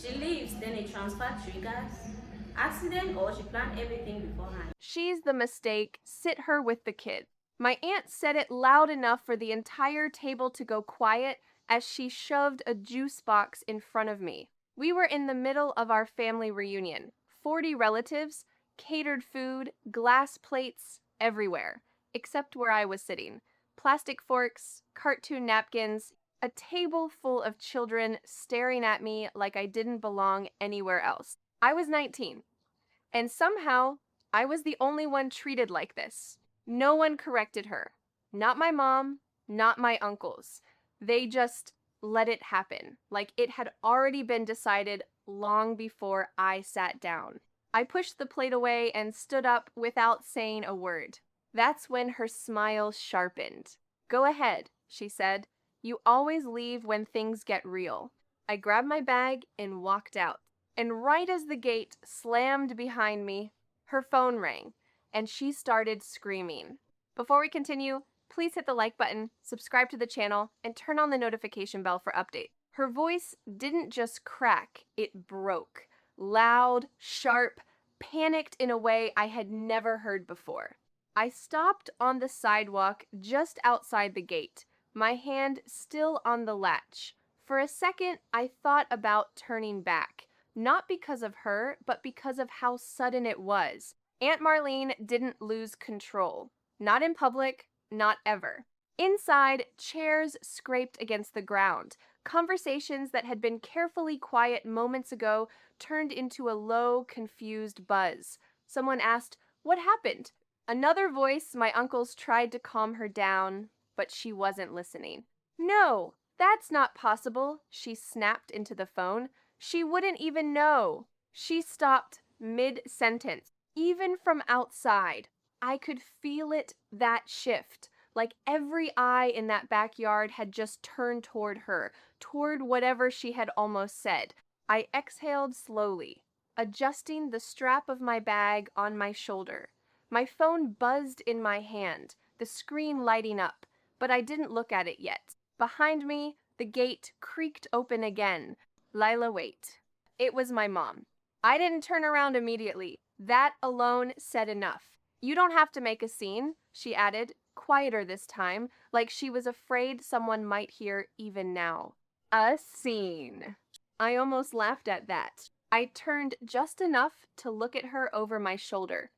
She leaves, then a transfer triggers. Accident or she planned everything beforehand. She's the mistake. Sit her with the kid. My aunt said it loud enough for the entire table to go quiet as she shoved a juice box in front of me. We were in the middle of our family reunion. 40 relatives, catered food, glass plates everywhere, except where I was sitting. Plastic forks, cartoon napkins, a table full of children staring at me like I didn't belong anywhere else. I was 19, and somehow I was the only one treated like this. No one corrected her. Not my mom, not my uncles. They just let it happen, like it had already been decided long before I sat down. I pushed the plate away and stood up without saying a word. That's when her smile sharpened. "Go ahead," she said. "You always leave when things get real." I grabbed my bag and walked out. And right as the gate slammed behind me, her phone rang, and she started screaming. Before we continue, please hit the like button, subscribe to the channel, and turn on the notification bell for updates. Her voice didn't just crack, it broke. Loud, sharp, panicked in a way I had never heard before. I stopped on the sidewalk just outside the gate, my hand still on the latch. For a second, I thought about turning back. Not because of her, but because of how sudden it was. Aunt Marlene didn't lose control. Not in public, not ever. Inside, chairs scraped against the ground. Conversations that had been carefully quiet moments ago turned into a low, confused buzz. Someone asked, "What happened?" Another voice, my uncle's, tried to calm her down, but she wasn't listening. "No, that's not possible," she snapped into the phone. "She wouldn't even know." She stopped mid-sentence. Even from outside, I could feel it, that shift. Like every eye in that backyard had just turned toward her, toward whatever she had almost said. I exhaled slowly, adjusting the strap of my bag on my shoulder. My phone buzzed in my hand, the screen lighting up, but I didn't look at it yet. Behind me, the gate creaked open again. "Lila, wait." It was my mom. I didn't turn around immediately. That alone said enough. "You don't have to make a scene," she added, quieter this time, like she was afraid someone might hear even now. A scene. I almost laughed at that. I turned just enough to look at her over my shoulder.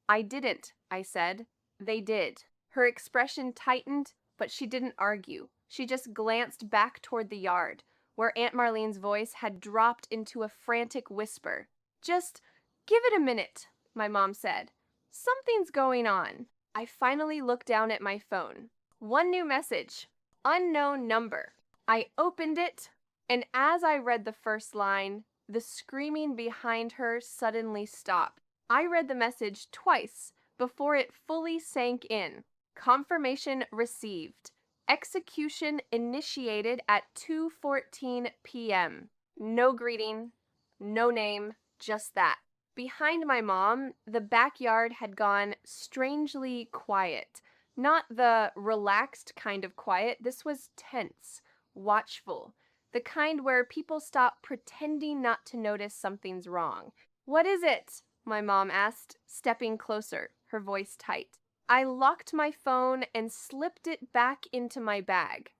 "I didn't," I said. "They did." Her expression tightened, but she didn't argue. She just glanced back toward the yard, where Aunt Marlene's voice had dropped into a frantic whisper. "Just give it a minute," my mom said. "Something's going on." I finally looked down at my phone. One new message. Unknown number. I opened it, and as I read the first line, the screaming behind her suddenly stopped. I read the message twice before it fully sank in. Confirmation received. Execution initiated at 2:14 p.m. No greeting, no name, just that. Behind my mom, the backyard had gone strangely quiet. Not the relaxed kind of quiet. This was tense, watchful. The kind where people stop pretending not to notice something's wrong. "What is it?" my mom asked, stepping closer, her voice tight. I locked my phone and slipped it back into my bag.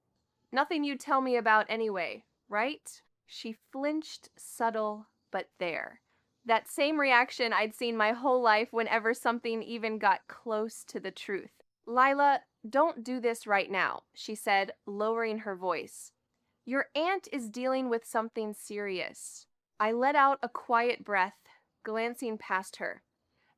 "Nothing you'd tell me about anyway, right?" She flinched, subtle, but there. That same reaction I'd seen my whole life whenever something even got close to the truth. "Lila, don't do this right now," she said, lowering her voice. "Your aunt is dealing with something serious." I let out a quiet breath, glancing past her.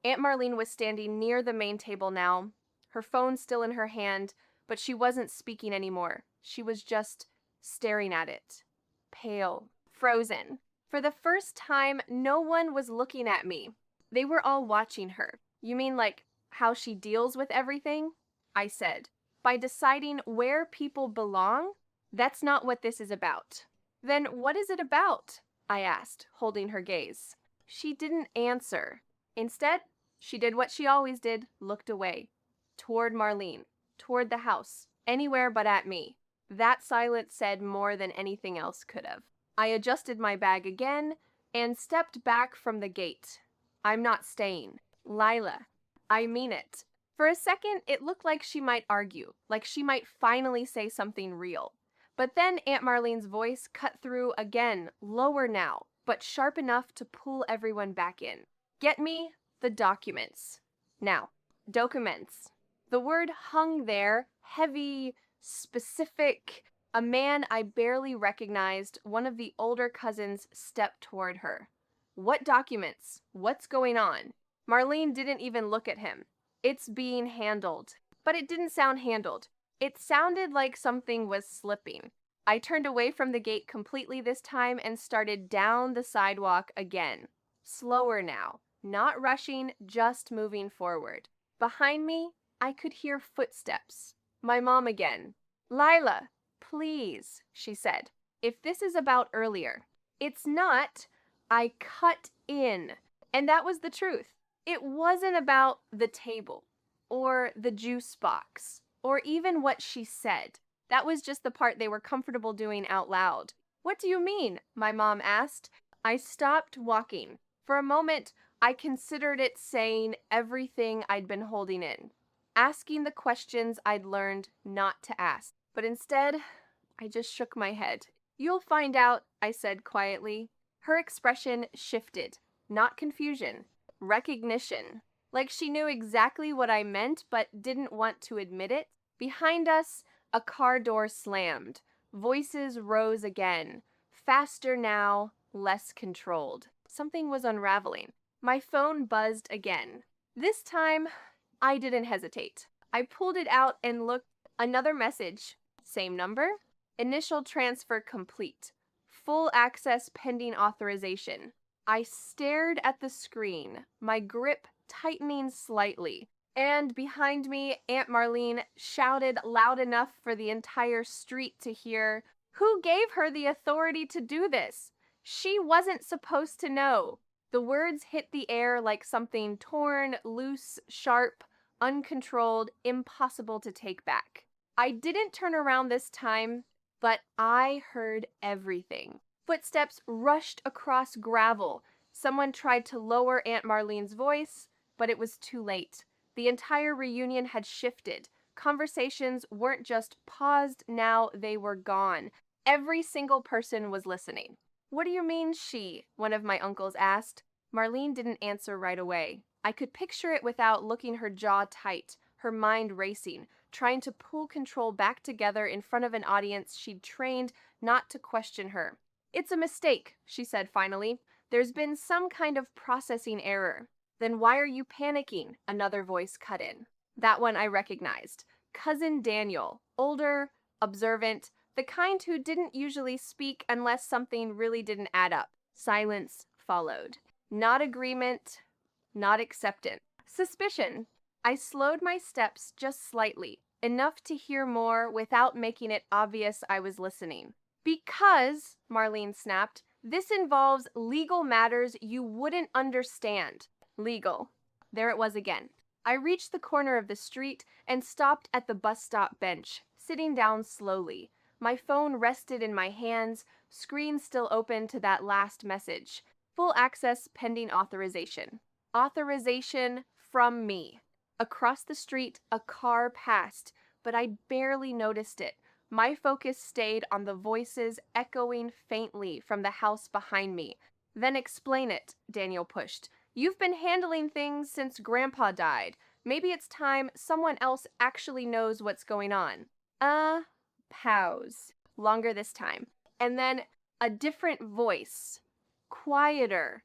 Aunt Marlene was standing near the main table now, her phone still in her hand, but she wasn't speaking anymore. She was just staring at it. Pale, frozen. For the first time, no one was looking at me. They were all watching her. "You mean like how she deals with everything?" I said. "By deciding where people belong? That's not what this is about." "Then what is it about?" I asked, holding her gaze. She didn't answer. Instead, she did what she always did, looked away. Toward Marlene, toward the house, anywhere but at me. That silence said more than anything else could have. I adjusted my bag again and stepped back from the gate. I'm not staying. Lila, I mean it. For a second, it looked like she might argue, like she might finally say something real. But then Aunt Marlene's voice cut through again, lower now, but sharp enough to pull everyone back in. Get me the documents. Now, documents. The word hung there, heavy, specific. A man I barely recognized, one of the older cousins, stepped toward her. What documents? What's going on? Marlene didn't even look at him. It's being handled. But it didn't sound handled. It sounded like something was slipping. I turned away from the gate completely this time and started down the sidewalk again. Slower now. Not rushing, just moving forward. Behind me, I could hear footsteps. My mom again. Lila, please, she said. If this is about earlier. It's not. I cut in. And that was the truth. It wasn't about the table, or the juice box, or even what she said. That was just the part they were comfortable doing out loud. What do you mean? My mom asked. I stopped walking. For a moment, I considered it saying everything I'd been holding in, asking the questions I'd learned not to ask. But instead, I just shook my head. You'll find out, I said quietly. Her expression shifted. Not confusion. Recognition. Like she knew exactly what I meant but didn't want to admit it. Behind us, a car door slammed. Voices rose again. Faster now, less controlled. Something was unraveling. My phone buzzed again. This time, I didn't hesitate. I pulled it out and looked. Another message. Same number. Initial transfer complete. Full access pending authorization. I stared at the screen, my grip tightening slightly. And behind me, Aunt Marlene shouted loud enough for the entire street to hear, "Who gave her the authority to do this? She wasn't supposed to know." The words hit the air like something torn, loose, sharp, uncontrolled, impossible to take back. I didn't turn around this time, but I heard everything. Footsteps rushed across gravel. Someone tried to lower Aunt Marlene's voice, but it was too late. The entire reunion had shifted. Conversations weren't just paused, now they were gone. Every single person was listening. What do you mean, she? One of my uncles asked. Marlene didn't answer right away. I could picture it without looking her jaw tight, her mind racing, trying to pull control back together in front of an audience she'd trained not to question her. It's a mistake, she said finally. There's been some kind of processing error. Then why are you panicking? Another voice cut in. That one I recognized. Cousin Daniel, older, observant, the kind who didn't usually speak unless something really didn't add up. Silence followed. Not agreement, not acceptance. Suspicion. I slowed my steps just slightly, enough to hear more without making it obvious I was listening. Because, Marlene snapped, this involves legal matters you wouldn't understand. Legal. There it was again. I reached the corner of the street and stopped at the bus stop bench, sitting down slowly. My phone rested in my hands, screen still open to that last message. Full access pending authorization. Authorization from me. Across the street, a car passed, but I barely noticed it. My focus stayed on the voices echoing faintly from the house behind me. Then explain it, Daniel pushed. You've been handling things since Grandpa died. Maybe it's time someone else actually knows what's going on. Pause. Longer this time. And then a different voice. Quieter.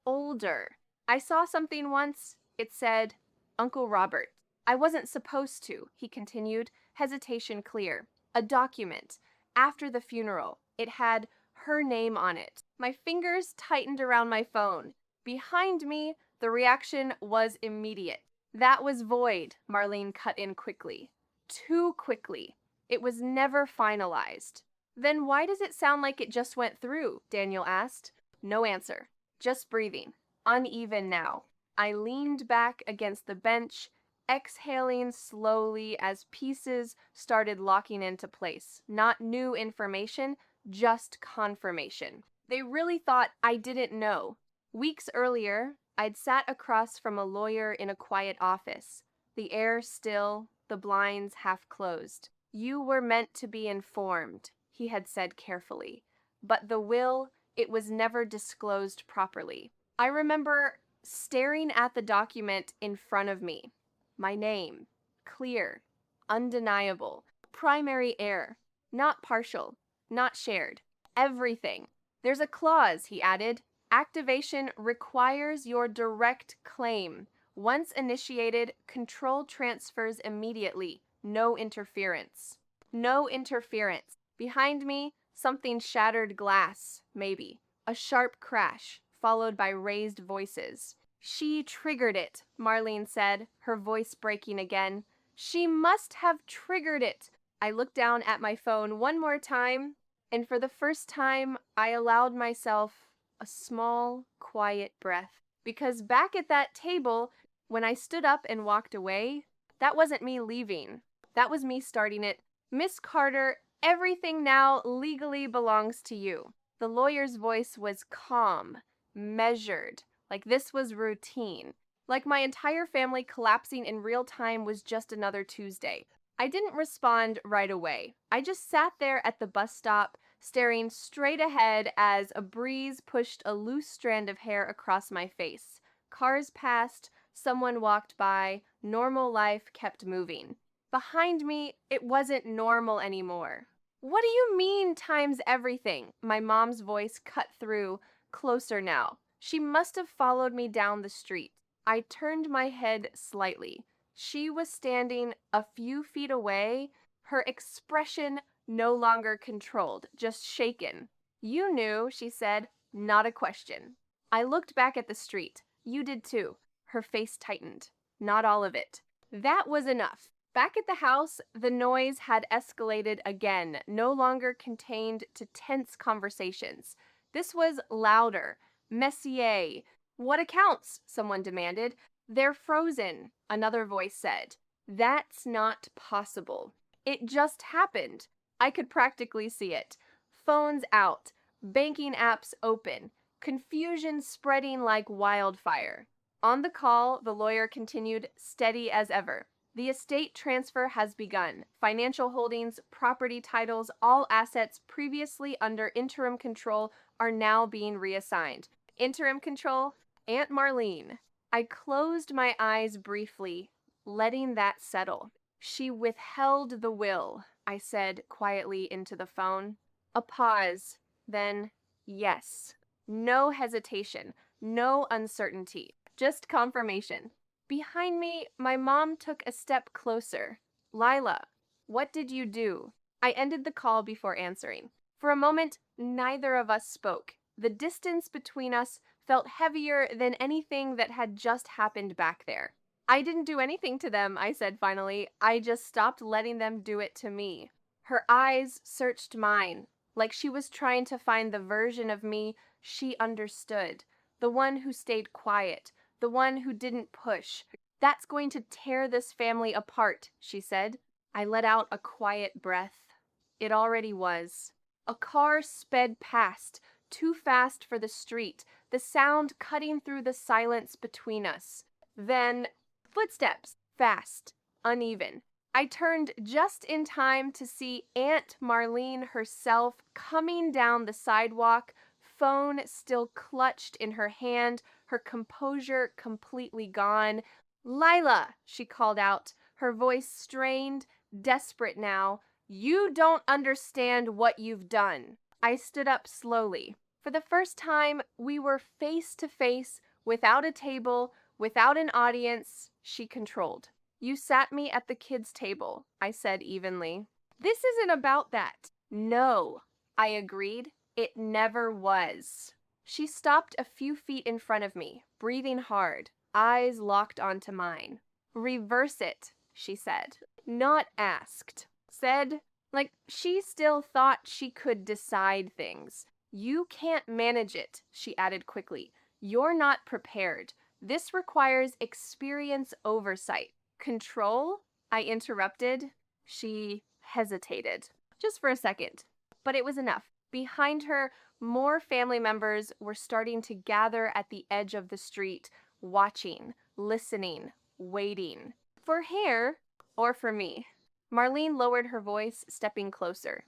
Older. I saw something once. It said, Uncle Robert. I wasn't supposed to, he continued, hesitation clear. A document. After the funeral. It had her name on it. My fingers tightened around my phone. Behind me, the reaction was immediate. That was void, Marlene cut in quickly. Too quickly. It was never finalized. Then why does it sound like it just went through? Daniel asked. No answer. Just breathing. Uneven now. I leaned back against the bench, exhaling slowly as pieces started locking into place. Not new information, just confirmation. They really thought I didn't know. Weeks earlier, I'd sat across from a lawyer in a quiet office, the air still, the blinds half closed. "You were meant to be informed," he had said carefully. But the will, it was never disclosed properly. I remember staring at the document in front of me. My name, clear, undeniable, primary heir, not partial, not shared, everything. "There's a clause," he added. "Activation requires your direct claim. Once initiated, control transfers immediately. No interference." No interference. Behind me, something shattered glass, maybe. A sharp crash, followed by raised voices. "She triggered it," Marlene said, her voice breaking again. "She must have triggered it." I looked down at my phone one more time, and for the first time, I allowed myself a small, quiet breath. Because back at that table, when I stood up and walked away, that wasn't me leaving. That was me starting it. "Miss Carter, everything now legally belongs to you." The lawyer's voice was calm, measured, like this was routine. Like my entire family collapsing in real time was just another Tuesday. I didn't respond right away. I just sat there at the bus stop, staring straight ahead as a breeze pushed a loose strand of hair across my face. Cars passed, someone walked by, normal life kept moving. Behind me, it wasn't normal anymore. "What do you mean times everything?" My mom's voice cut through, closer now. She must have followed me down the street. I turned my head slightly. She was standing a few feet away, her expression no longer controlled, just shaken. "You knew," she said, "not a question." I looked back at the street. "You did too." Her face tightened. "Not all of it." That was enough. Back at the house, the noise had escalated again, no longer contained to tense conversations. This was louder. "Messier." "What accounts?" someone demanded. "They're frozen," another voice said. "That's not possible." It just happened. I could practically see it. Phones out, banking apps open, confusion spreading like wildfire. On the call, the lawyer continued, steady as ever. "The estate transfer has begun. Financial holdings, property titles, all assets previously under interim control are now being reassigned." Interim control? Aunt Marlene. I closed my eyes briefly, letting that settle. "She withheld the will," I said quietly into the phone. A pause. Then, yes. No hesitation. No uncertainty. Just confirmation. Behind me, my mom took a step closer. "Lila, what did you do?" I ended the call before answering. For a moment, neither of us spoke. The distance between us felt heavier than anything that had just happened back there. "I didn't do anything to them," I said finally. "I just stopped letting them do it to me." Her eyes searched mine, like she was trying to find the version of me she understood. The one who stayed quiet. The one who didn't push. "That's going to tear this family apart," she said. I let out a quiet breath. It already was. A car sped past, too fast for the street, the sound cutting through the silence between us. Then, footsteps, fast, uneven. I turned just in time to see Aunt Marlene herself coming down the sidewalk, phone still clutched in her hand, her composure completely gone. "Lila," she called out, her voice strained, desperate now. "You don't understand what you've done." I stood up slowly. For the first time, we were face to face, without a table, without an audience, she controlled. "You sat me at the kids' table," I said evenly. "This isn't about that." "No," I agreed. "It never was." She stopped a few feet in front of me, breathing hard, eyes locked onto mine. "Reverse it," she said. Not asked. Said, like she still thought she could decide things. "You can't manage it," she added quickly. "You're not prepared. This requires experience oversight." "Control?" I interrupted. She hesitated. Just for a second. But it was enough. Behind her, more family members were starting to gather at the edge of the street, watching, listening, waiting. For hair or for me? Marlene lowered her voice, stepping closer.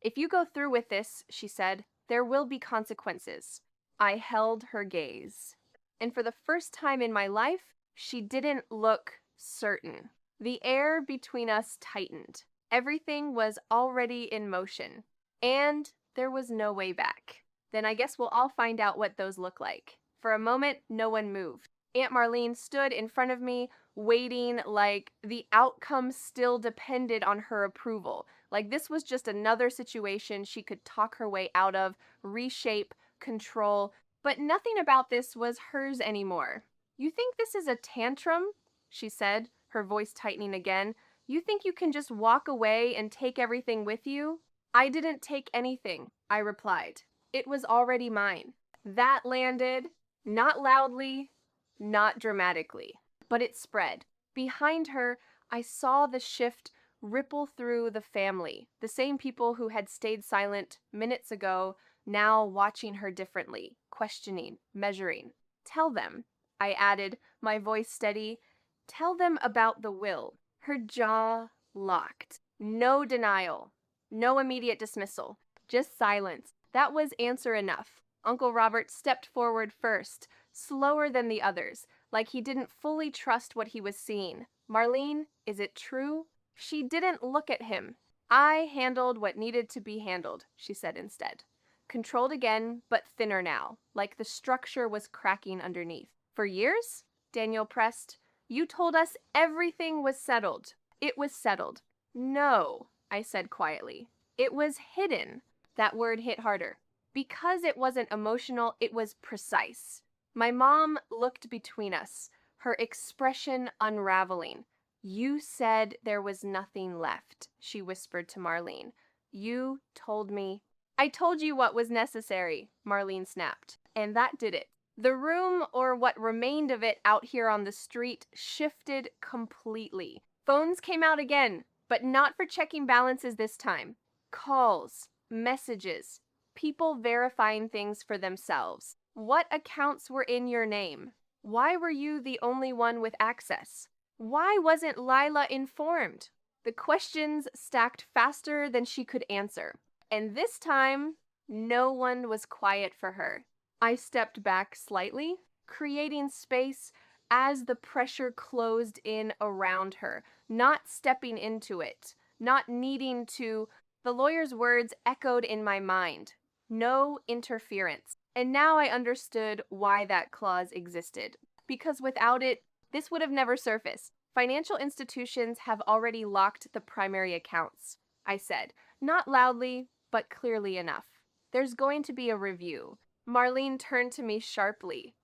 If you go through with this, she said, there will be consequences. I held her gaze. And for the first time in my life, she didn't look certain. The air between us tightened. Everything was already in motion. And there was no way back. Then I guess we'll all find out what those look like. For a moment, no one moved. Aunt Marlene stood in front of me, waiting like the outcome still depended on her approval. Like this was just another situation she could talk her way out of, reshape, control, but nothing about this was hers anymore. You think this is a tantrum? She said, her voice tightening again. You think you can just walk away and take everything with you? I didn't take anything, I replied. It was already mine. That landed, not loudly, not dramatically, but it spread. Behind her, I saw the shift ripple through the family. The same people who had stayed silent minutes ago, now watching her differently, questioning, measuring. Tell them, I added, my voice steady. Tell them about the will. Her jaw locked. No denial. No immediate dismissal. Just silence. That was answer enough. Uncle Robert stepped forward first, slower than the others, like he didn't fully trust what he was seeing. Marlene, is it true? She didn't look at him. I handled what needed to be handled, she said instead. Controlled again, but thinner now, like the structure was cracking underneath. For years? Daniel pressed. You told us everything was settled. It was settled. No, I said quietly. It was hidden. That word hit harder. Because it wasn't emotional, it was precise. My mom looked between us, her expression unraveling. You said there was nothing left, she whispered to Marlene. You told me. I told you what was necessary, Marlene snapped. And that did it. The room, or what remained of it out here on the street, shifted completely. Phones came out again, but not for checking balances this time. Calls, messages, people verifying things for themselves. What accounts were in your name? Why were you the only one with access? Why wasn't Lila informed? The questions stacked faster than she could answer. And this time, no one was quiet for her. I stepped back slightly, creating space as the pressure closed in around her, not stepping into it, not needing to. The lawyer's words echoed in my mind. No interference. And now I understood why that clause existed. Because without it, this would have never surfaced. Financial institutions have already locked the primary accounts, I said, not loudly, but clearly enough. There's going to be a review. Marlene turned to me sharply.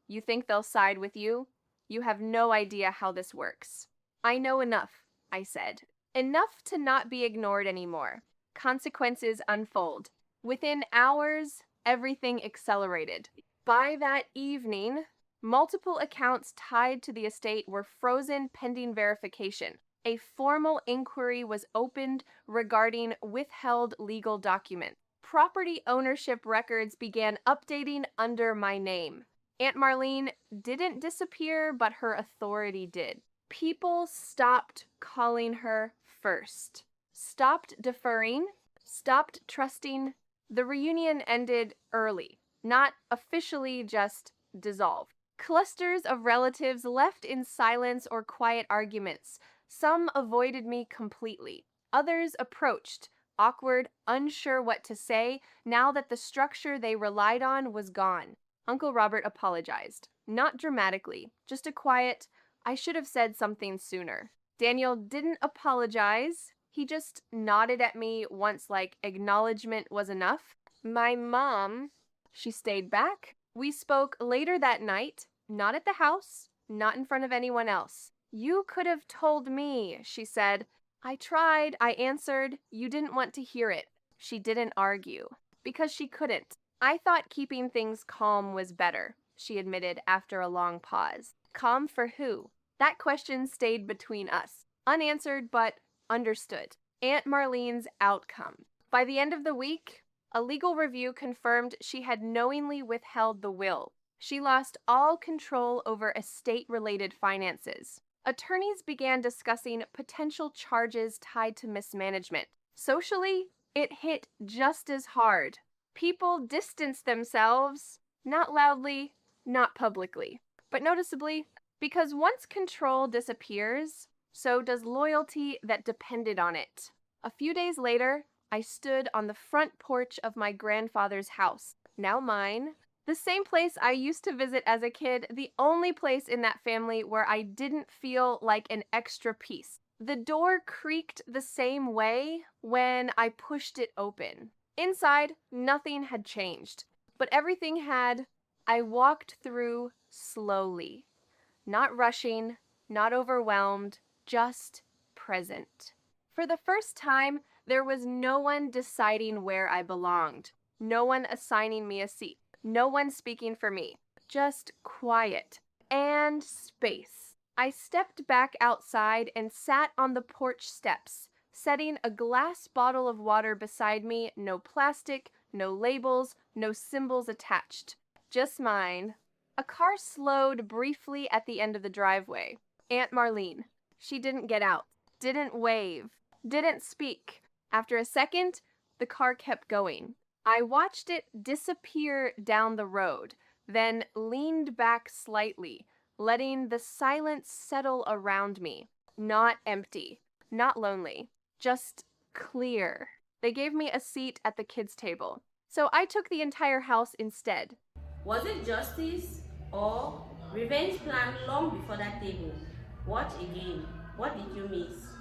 You think they'll side with you? You have no idea how this works. I know enough, I said. Enough to not be ignored anymore. Consequences unfold. Within hours, everything accelerated. By that evening, multiple accounts tied to the estate were frozen pending verification. A formal inquiry was opened regarding withheld legal documents. Property ownership records began updating under my name. Aunt Marlene didn't disappear, but her authority did. People stopped calling her first, stopped deferring, stopped trusting. The reunion ended early, not officially, just dissolved. Clusters of relatives left in silence or quiet arguments. Some avoided me completely. Others approached, awkward, unsure what to say, now that the structure they relied on was gone. Uncle Robert apologized. Not dramatically, just a quiet, I should have said something sooner. Daniel didn't apologize. He just nodded at me once like acknowledgement was enough. My mom, she stayed back. We spoke later that night, not at the house, not in front of anyone else. You could have told me, she said. I tried, I answered. You didn't want to hear it. She didn't argue, because she couldn't. I thought keeping things calm was better, she admitted after a long pause. Calm for who? That question stayed between us, unanswered but understood. Aunt Marlene's outcome. By the end of the week, A legal review confirmed she had knowingly withheld the will. She lost all control over estate-related finances. Attorneys began discussing potential charges tied to mismanagement. Socially, it hit just as hard. People distanced themselves, not loudly, not publicly, but noticeably, because once control disappears, so does loyalty that depended on it. A few days later, I stood on the front porch of my grandfather's house, now mine, the same place I used to visit as a kid, the only place in that family where I didn't feel like an extra piece. The door creaked the same way when I pushed it open. Inside, nothing had changed, but everything had. I walked through slowly, not rushing, not overwhelmed, just present. For the first time, there was no one deciding where I belonged, no one assigning me a seat, no one speaking for me, just quiet and space. I stepped back outside and sat on the porch steps, setting a glass bottle of water beside me, no plastic, no labels, no symbols attached, just mine. A car slowed briefly at the end of the driveway. Aunt Marlene. She didn't get out, didn't wave, didn't speak. After a second, the car kept going. I watched it disappear down the road, then leaned back slightly, letting the silence settle around me. Not empty, not lonely, just clear. They gave me a seat at the kids' table, so I took the entire house instead. Was it justice or revenge planned long before that table? Watch again. What did you miss?